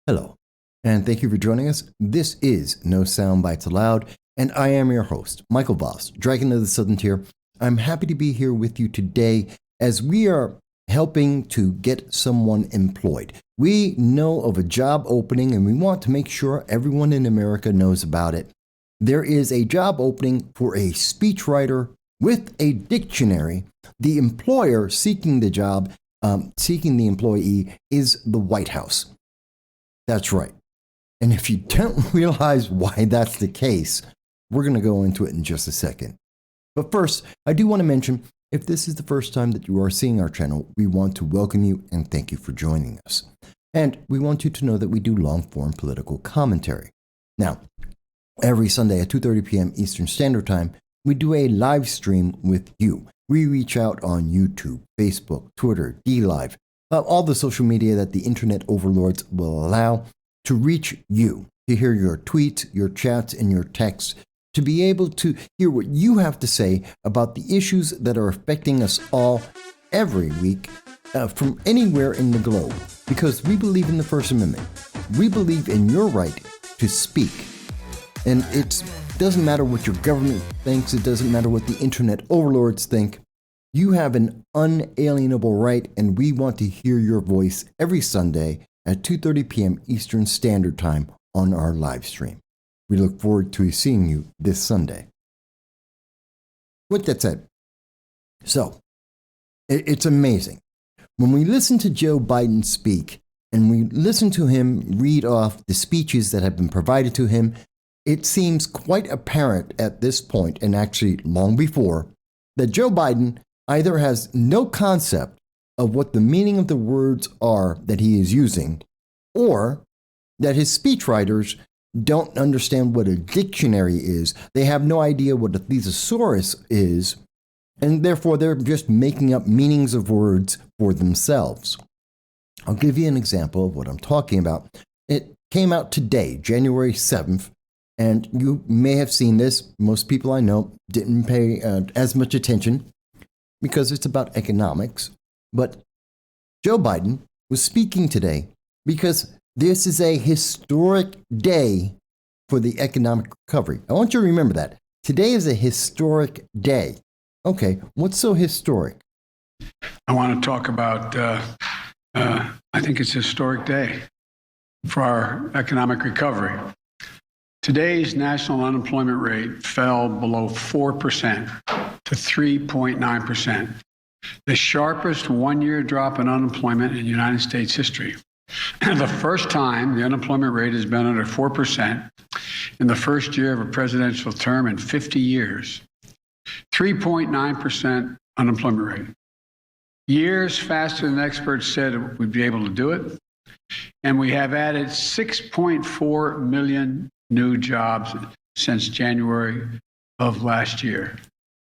Hello, and thank you for joining us. This is No Soundbites Allowed, and I am your host, Michael Voss, Dragon of the Southern Tier. I'm happy to be here with you today as we are helping to get someone employed. We know of a job opening, and we want to make sure everyone in America knows about it. There is a job opening for a speechwriter with a dictionary. The employer seeking the job, seeking the employee, is the White House. That's right. And if you don't realize why that's the case, we're going to go into it in just a second. But first, I do want to mention, if this is the first time that you are seeing our channel, we want to welcome you and thank you for joining us. And we want you to know that we do long-form political commentary. Now, every Sunday at 2:30 p.m. Eastern Standard Time, we do a live stream with you. We reach out on YouTube, Facebook, Twitter, DLive, all the social media that the internet overlords will allow to reach you, to hear your tweets, your chats, and your texts, to be able to hear what you have to say about the issues that are affecting us all every week from anywhere in the globe. Because we believe in the First Amendment. We believe in your right to speak. And it doesn't matter what your government thinks. It doesn't matter what the internet overlords think. You have an unalienable right, and we want to hear your voice every Sunday at 2:30 p.m. Eastern Standard Time on our live stream. We look forward to seeing you this Sunday. With that said, so it's amazing. When we listen to Joe Biden speak and we listen to him read off the speeches that have been provided to him, it seems quite apparent at this point, and actually long before, that Joe Biden either has no concept of what the meaning of the words are that he is using, or that his speechwriters don't understand what a dictionary is. They have no idea what a thesaurus is, and therefore they're just making up meanings of words for themselves. I'll give you an example of what I'm talking about. It came out today, January 7th, and you may have seen this. Most people I know didn't pay as much attention, because it's about economics. But Joe Biden was speaking today because this is a historic day for the economic recovery. I want you to remember that. Today is a historic day. Okay, what's so historic? I want to talk about, I think it's a historic day for our economic recovery. Today's national unemployment rate fell below 4% to 3.9%, the sharpest one-year drop in unemployment in United States history. The first time the unemployment rate has been under 4% in the first year of a presidential term in 50 years. 3.9% unemployment rate. Years faster than experts said we'd be able to do it. And we have added 6.4 million new jobs since January of last year.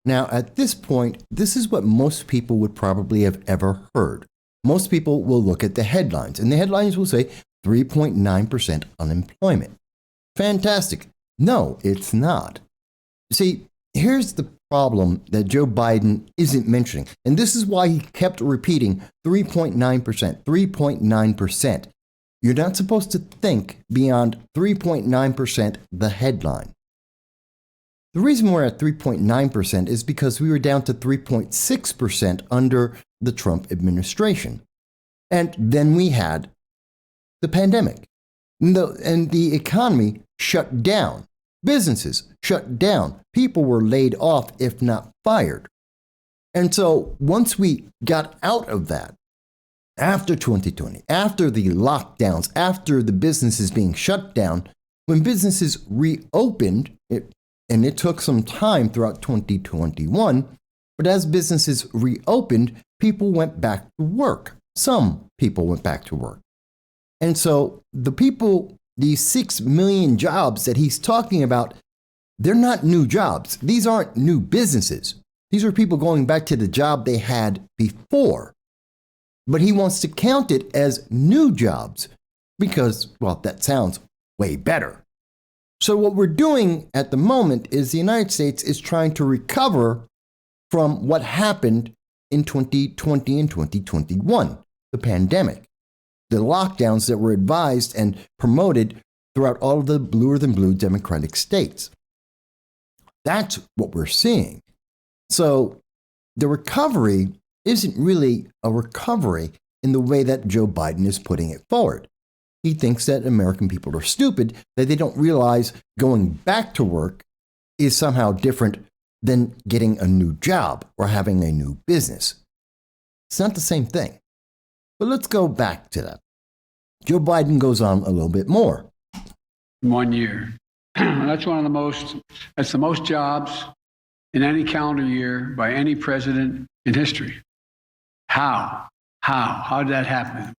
Now, at this point, this is what most people would probably have ever heard. Most people will look at the headlines, and the headlines will say 3.9% unemployment. Fantastic. No, it's not. See, here's the problem that Joe Biden isn't mentioning, and this is why he kept repeating 3.9%, 3.9%. You're not supposed to think beyond 3.9%, the headline. The reason we're at 3.9% is because we were down to 3.6% under the Trump administration. And then we had the pandemic. And the economy shut down. Businesses shut down. People were laid off, if not fired. And so once we got out of that, after 2020, after the lockdowns, after the businesses being shut down, when businesses reopened, and it took some time throughout 2021, but as businesses reopened, people went back to work. Some people went back to work. And so the people, these 6 million jobs that he's talking about, they're not new jobs. These aren't new businesses. These are people going back to the job they had before. But he wants to count it as new jobs because, well, that sounds way better. So what we're doing at the moment is the United States is trying to recover from what happened in 2020 and 2021, the pandemic. the lockdowns that were advised and promoted throughout all of the bluer than blue Democratic states. That's what we're seeing. So the recovery isn't really a recovery in the way that Joe Biden is putting it forward. He thinks that American people are stupid, that they don't realize going back to work is somehow different than getting a new job or having a new business. It's not the same thing. But let's go back to that. Joe Biden goes on a little bit more. 1 year. That's the most jobs in any calendar year by any president in history. How did that happen?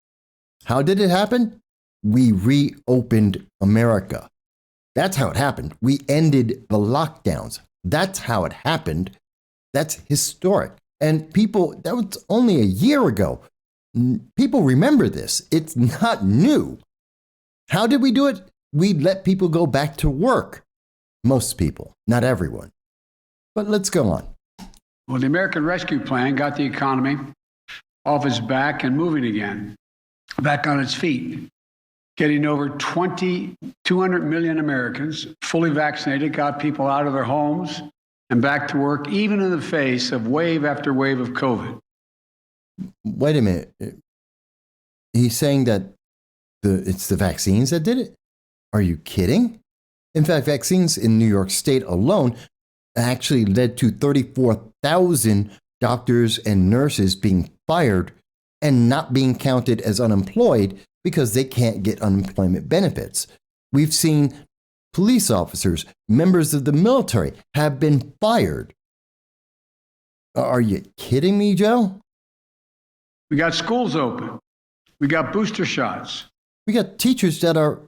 How did it happen? We reopened America. That's how it happened. We ended the lockdowns. That's how it happened. That's historic. And people, that was only a year ago. People remember this. It's not new. How did we do it? We let people go back to work. Most people, not everyone. But let's go on. Well, the American Rescue Plan got the economy off its back and moving again, back on its feet. Getting over 200 million Americans fully vaccinated got people out of their homes and back to work, even in the face of wave after wave of COVID. Wait a minute. He's saying that it's the vaccines that did it? Are you kidding? In fact, vaccines in New York State alone actually led to 34,000 doctors and nurses being fired and not being counted as unemployed because they can't get unemployment benefits. We've seen police officers, members of the military have been fired. Are you kidding me, Joe? We got schools open. We got booster shots. We got teachers that are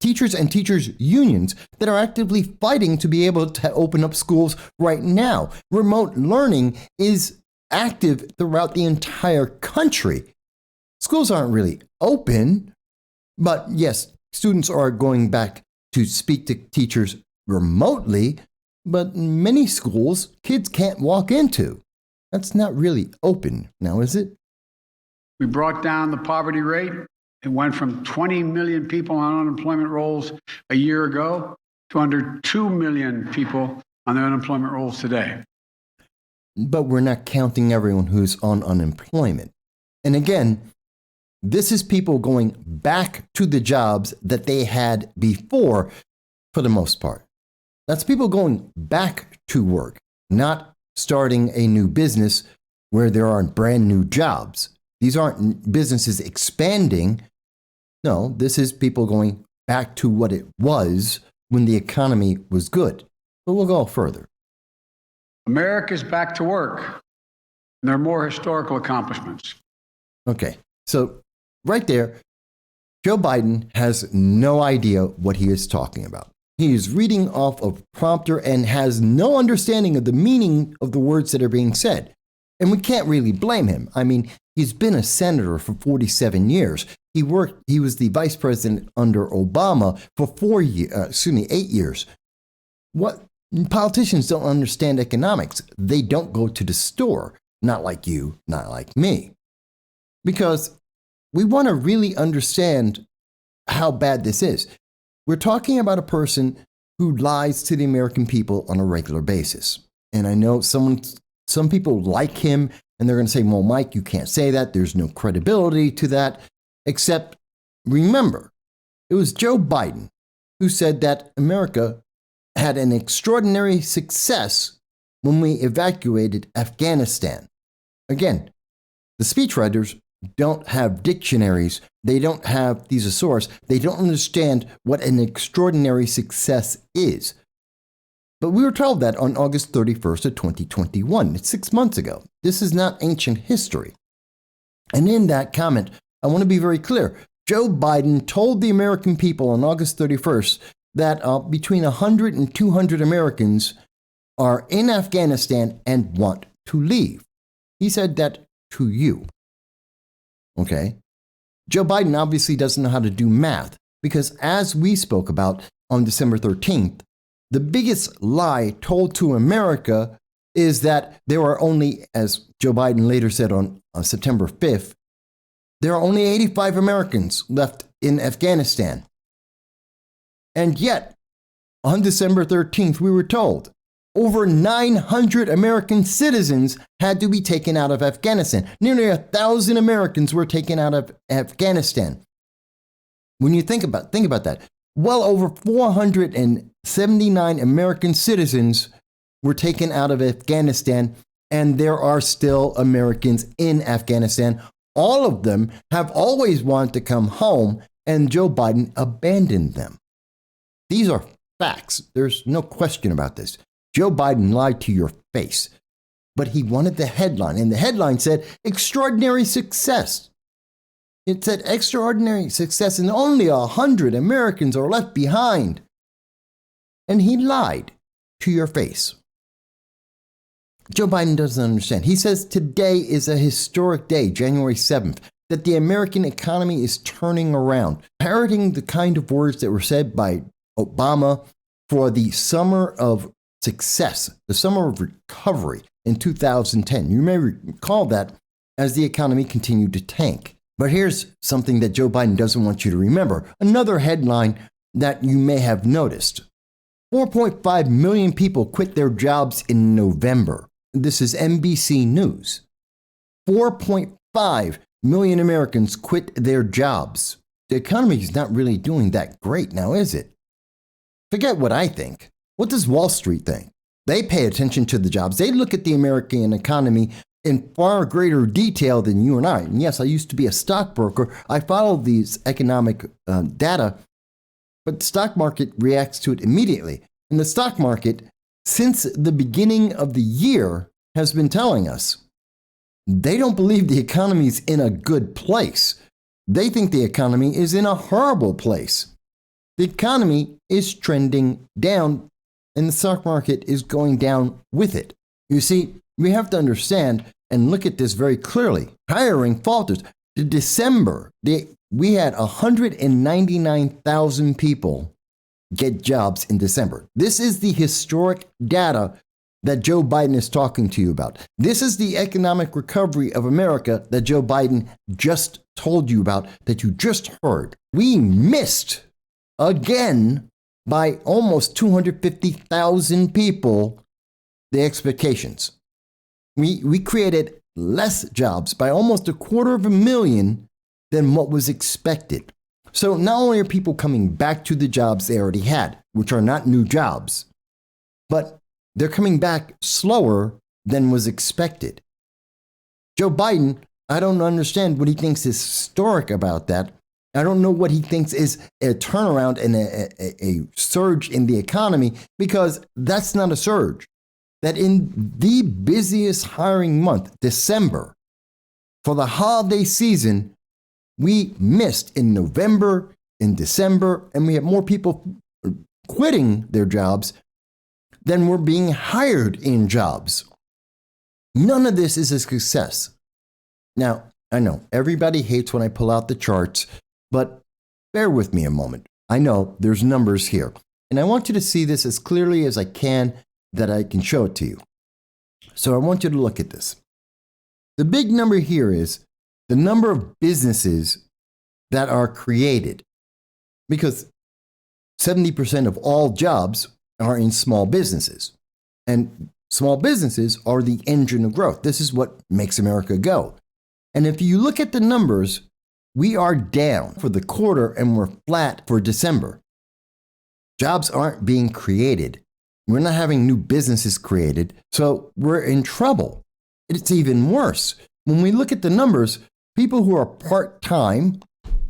teachers and teachers unions that are actively fighting to be able to open up schools right now. Remote learning is active throughout the entire country. Schools aren't really open, but yes, students are going back to speak to teachers remotely, but many schools kids can't walk into. That's not really open now, is it? We brought down the poverty rate. It went from 20 million people on unemployment rolls a year ago to under 2 million people on the unemployment rolls today. But we're not counting everyone who's on unemployment. And again, this is people going back to the jobs that they had before for the most part. That's people going back to work, not starting a new business where there aren't brand new jobs. These aren't businesses expanding. No, this is people going back to what it was when the economy was good. But we'll go further. America's back to work. And there are more historical accomplishments. Okay, so right there, Joe Biden has no idea what he is talking about. He is reading off a prompter and has no understanding of the meaning of the words that are being said. And we can't really blame him. I mean, he's been a senator for 47 years. He was the vice president under Obama for 8 years. What politicians don't understand economics. They don't go to the store. Not like you, not like me. Because we want to really understand how bad this is. We're talking about a person who lies to the American people on a regular basis. And I know some people like him and they're going to say, well, Mike, you can't say that. There's no credibility to that. Except remember, it was Joe Biden who said that America had an extraordinary success when we evacuated Afghanistan. Again, the speechwriters don't have dictionaries. They don't have thesaurus. They don't understand what an extraordinary success is. But we were told that on August 31st of 2021. It's 6 months ago. This is not ancient history. And in that comment, I want to be very clear. Joe Biden told the American people on August 31st that between 100 and 200 Americans are in Afghanistan and want to leave. He said that to you. Okay? Joe Biden obviously doesn't know how to do math because as we spoke about on December 13th, the biggest lie told to America is that there are only, as Joe Biden later said on September 5th, There are only 85 Americans left in Afghanistan. And yet, on December 13th, we were told over 900 American citizens had to be taken out of Afghanistan. Nearly 1,000 Americans were taken out of Afghanistan. When you think about that, well over 479 American citizens were taken out of Afghanistan, and there are still Americans in Afghanistan. All of them have always wanted to come home, and Joe Biden abandoned them. These are facts. There's no question about this. Joe Biden lied to your face, but he wanted the headline, and the headline said extraordinary success. It said extraordinary success, and only 100 Americans are left behind. And he lied to your face. Joe Biden doesn't understand. He says today is a historic day, January 7th, that the American economy is turning around, parroting the kind of words that were said by Obama for the summer of success, the summer of recovery in 2010. You may recall that as the economy continued to tank. But here's something that Joe Biden doesn't want you to remember. Another headline that you may have noticed. 4.5 million people quit their jobs in November. This is NBC News. 4.5 million Americans quit their jobs. The economy is not really doing that great now, is it? Forget what I think. What does Wall Street think? They pay attention to the jobs. They look at the American economy in far greater detail than you and I. And yes, I used to be a stockbroker. I follow these economic data, but the stock market reacts to it immediately. And the stock market, since the beginning of the year, has been telling us they don't believe the economy is in a good place. They think the economy is in a horrible place. The economy is trending down, and the stock market is going down with it. You see, we have to understand and look at this very clearly. Hiring falters. In December, we had 199,000 people get jobs in December. This is the historic data that Joe Biden is talking to you about. This is the economic recovery of America that Joe Biden just told you about, that you just heard. We missed again by almost 250,000 people the expectations. We created less jobs by almost 250,000 than what was expected. So not only are people coming back to the jobs they already had, which are not new jobs, but they're coming back slower than was expected. Joe Biden, I don't understand what he thinks is historic about that. I don't know what he thinks is a turnaround and a surge in the economy, because that's not a surge. That in the busiest hiring month, December, for the holiday season, we missed in November, in December, and we have more people quitting their jobs than were being hired in jobs. None of this is a success. Now, I know everybody hates when I pull out the charts, but bear with me a moment. I know there's numbers here, and I want you to see this as clearly as I can, that I can show it to you. So I want you to look at this. The big number here is the number of businesses that are created, because 70% of all jobs are in small businesses, and small businesses are the engine of growth. This is what makes America go. And if you look at the numbers, we are down for the quarter and we're flat for December. Jobs aren't being created. We're not having new businesses created, so we're in trouble. It's even worse. When we look at the numbers, people who are part-time,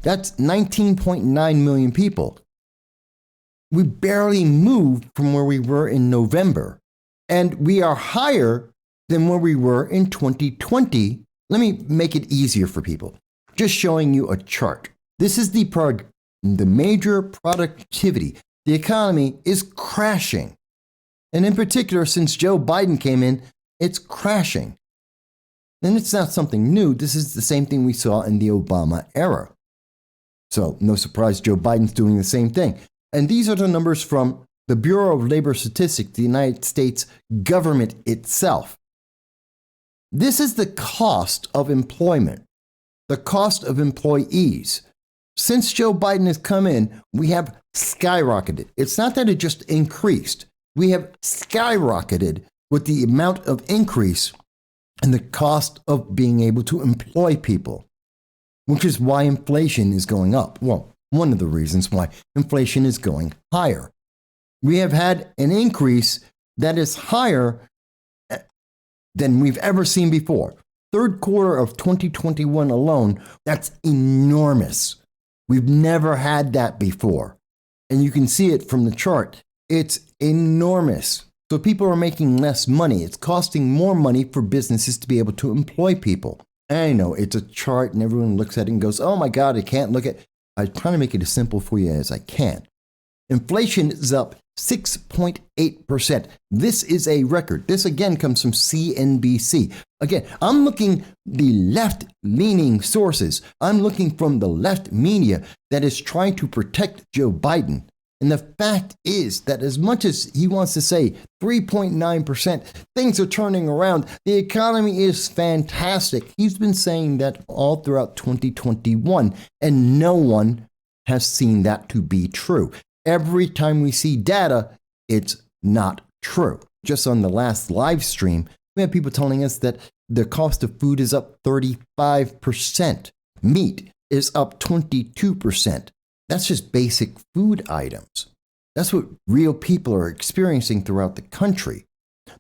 that's 19.9 million people. We barely moved from where we were in November, and we are higher than where we were in 2020. Let me make it easier for people. Just showing you a chart. This is the major productivity. The economy is crashing. And in particular, since Joe Biden came in, it's crashing. And it's not something new. This is the same thing we saw in the Obama era. So no surprise, Joe Biden's doing the same thing. And these are the numbers from the Bureau of Labor Statistics, the United States government itself. This is the cost of employment. the cost of employees. Since Joe Biden has come in, we have skyrocketed. It's not that it just increased. We have skyrocketed with the amount of increase in the cost of being able to employ people, which is why inflation is going up. Well, one of the reasons why inflation is going higher. We have had an increase that is higher than we've ever seen before. Third quarter of 2021 alone, that's enormous. We've never had that before. And you can see it from the chart. It's enormous. So people are making less money. It's costing more money for businesses to be able to employ people. And I know it's a chart and everyone looks at it and goes, oh my God, I can't look at. I'm trying to make it as simple for you as I can. Inflation is up 6.8%. This is a record. This again comes from CNBC. Again, I'm looking the left-leaning sources. I'm looking from the left media that is trying to protect Joe Biden. And the fact is that as much as he wants to say 3.9%, things are turning around. The economy is fantastic. He's been saying that all throughout 2021, and no one has seen that to be true. Every time we see data, it's not true. Just on the last live stream, we have people telling us that the cost of food is up 35%. Meat is up 22%. That's just basic food items. That's what real people are experiencing throughout the country.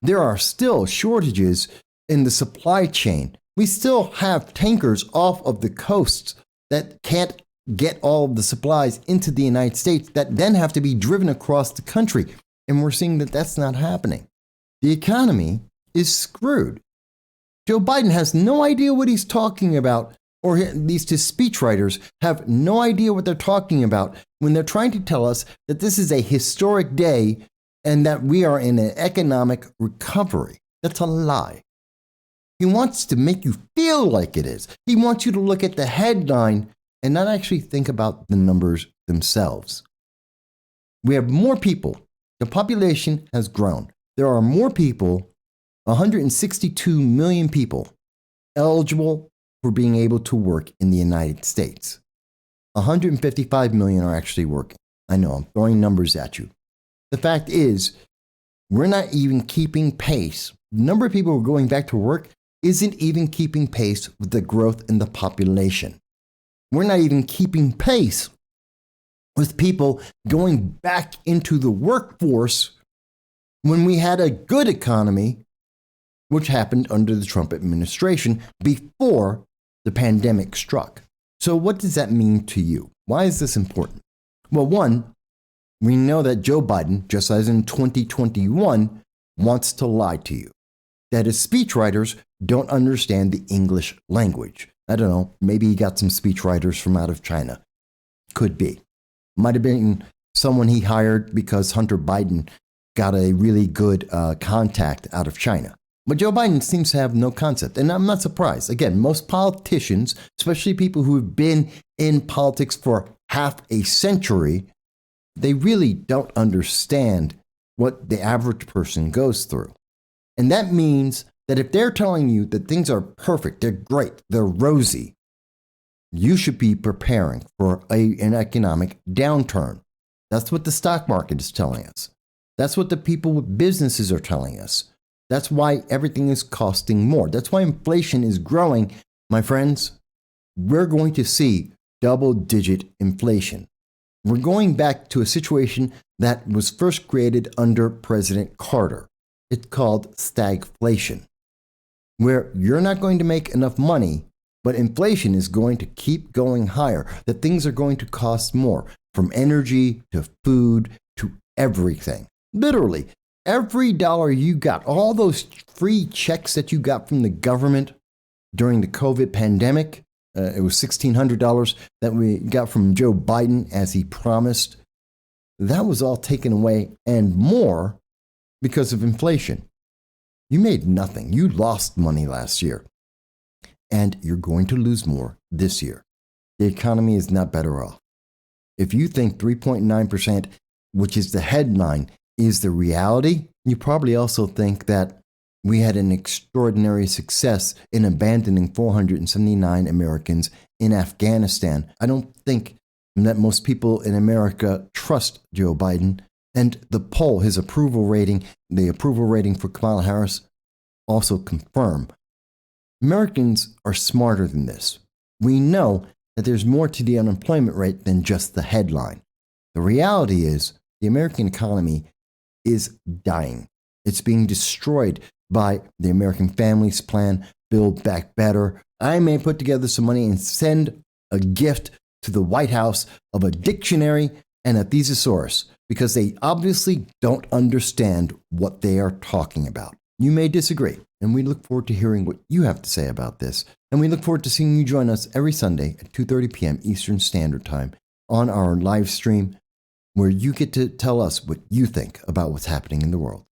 There are still shortages in the supply chain. We still have tankers off of the coasts that can't get all of the supplies into the United States that then have to be driven across the country. And we're seeing that that's not happening. The economy is screwed. Joe Biden has no idea what he's talking about, or at least his speechwriters have no idea what they're talking about when they're trying to tell us that this is a historic day and that we are in an economic recovery. That's a lie. He wants to make you feel like it is. He wants you to look at the headline and not actually think about the numbers themselves. We have more people. The population has grown. There are more people, 162 million people, eligible for being able to work in the United States. 155 million are actually working. I know, I'm throwing numbers at you. The fact is, we're not even keeping pace. The number of people who are going back to work isn't even keeping pace with the growth in the population. We're not even keeping pace with people going back into the workforce when we had a good economy, which happened under the Trump administration before the pandemic struck. So what does that mean to you? Why is this important? Well, one, we know that Joe Biden, just as in 2021, wants to lie to you. That his speechwriters don't understand the English language. I don't know, maybe he got some speechwriters from out of China. Could be. Might have been someone he hired because Hunter Biden got a really good contact out of China. But Joe Biden seems to have no concept, and I'm not surprised. Again, most politicians, especially people who have been in politics for half a century, they really don't understand what the average person goes through. And that means that if they're telling you that things are perfect, they're great, they're rosy, you should be preparing for an economic downturn. That's what the stock market is telling us. That's what the people with businesses are telling us. That's why everything is costing more. That's why inflation is growing. My friends, we're going to see double-digit inflation. We're going back to a situation that was first created under President Carter. It's called stagflation, where you're not going to make enough money, but inflation is going to keep going higher, that things are going to cost more, from energy to food to everything. Literally, every dollar you got, all those free checks that you got from the government during the COVID pandemic, it was $1,600 that we got from Joe Biden as he promised. That was all taken away and more because of inflation. You made nothing. You lost money last year. And you're going to lose more this year. The economy is not better off. If you think 3.9%, which is the headline, is the reality, you probably also think that we had an extraordinary success in abandoning 479 Americans in Afghanistan. I don't think that most people in America trust Joe Biden. And the poll, his approval rating, the approval rating for Kamala Harris also confirm. Americans are smarter than this. We know that there's more to the unemployment rate than just the headline. The reality is the American economy is dying. It's being destroyed by the American Families Plan, Build Back Better. I may put together some money and send a gift to the White House of a dictionary and a thesaurus because they obviously don't understand what they are talking about. You may disagree, and we look forward to hearing what you have to say about this. And we look forward to seeing you join us every Sunday at 2:30 p.m. Eastern Standard Time on our live stream, where you get to tell us what you think about what's happening in the world.